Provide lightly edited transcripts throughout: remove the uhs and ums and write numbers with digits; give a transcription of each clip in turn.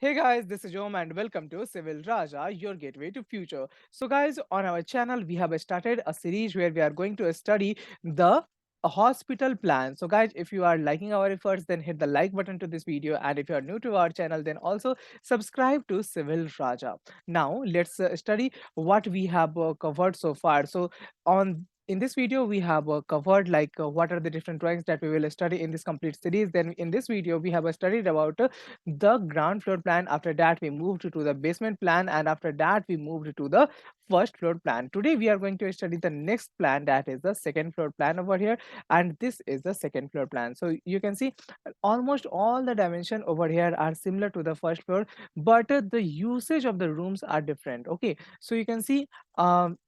Hey guys, this is Om and welcome to Civil Raja, your gateway to future. So guys, on our channel we have started a series where we are going to study the hospital plan. So guys, if you are liking our efforts, then hit the like button to this video, and if you are new to our channel, then also subscribe to Civil Raja. Now let's study what we have covered so far. So on in this video we have covered what are the different drawings that we will study in this complete series. Then in this video we have studied about the ground floor plan. After that we moved to the basement plan, and after that we moved to the first floor plan. Today we are going to study the next plan, that is the second floor plan over here, and this is the second floor plan. So you can see almost all the dimension over here are similar to the first floor, but the usage of the rooms are different. Okay, so you can see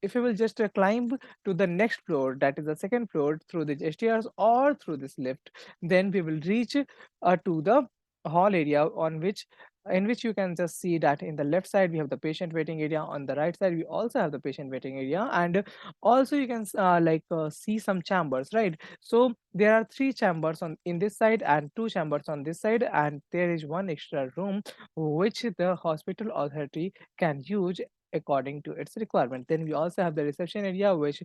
if you will just climb to the next floor, that is the second floor, through the stairs or through this lift, then we will reach to the hall area on which in which you can just see that in the left side we have the patient waiting area, on the right side we also have the patient waiting area, and also you can see some chambers, right? So there are three chambers on in this side and two chambers on this side, and there is one extra room which the hospital authority can use according to its requirement. Then we also have the reception area, which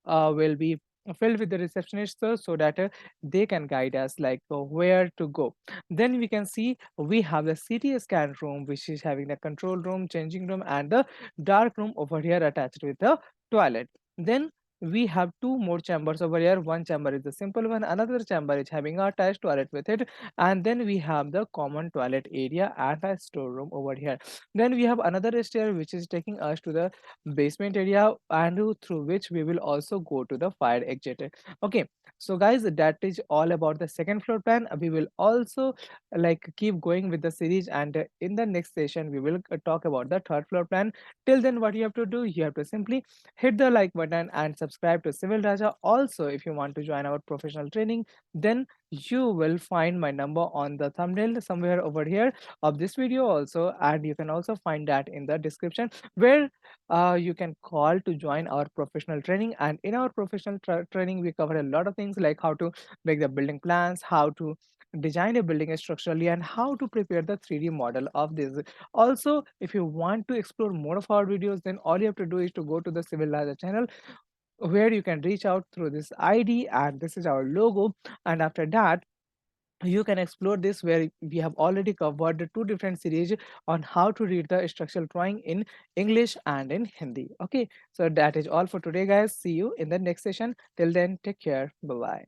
will be filled with the receptionists, so that they can guide us where to go. Then we can see we have the CT scan room, which is having the control room, changing room, and the dark room over here attached with the toilet. Then we have two more chambers over here. One chamber is the simple one, another chamber is having a attached toilet with it, and then we have the common toilet area and a storeroom over here. Then we have another stair which is taking us to the basement area, and through which we will also go to the fire exit. Okay, so guys, that is all about the second floor plan. We will also keep going with the series, and in the next session we will talk about the third floor plan. Till then, what you have to do, you have to simply hit the like button and subscribe to Civil Raja. Also, if you want to join our professional training, then you will find my number on the thumbnail somewhere over here of this video also, and you can also find that in the description, where you can call to join our professional training. And in our professional training we cover a lot of things, like how to make the building plans, how to design a building structurally, and how to prepare the 3D model of this. Also, if you want to explore more of our videos, then all you have to do is to go to the Civil Raja channel, where you can reach out through this ID, and this is our logo. And after that you can explore this, where we have already covered the two different series on how to read the structural drawing in English and in Hindi. Okay, so that is all for today guys. See you in the next session. Till then, take care. Bye bye.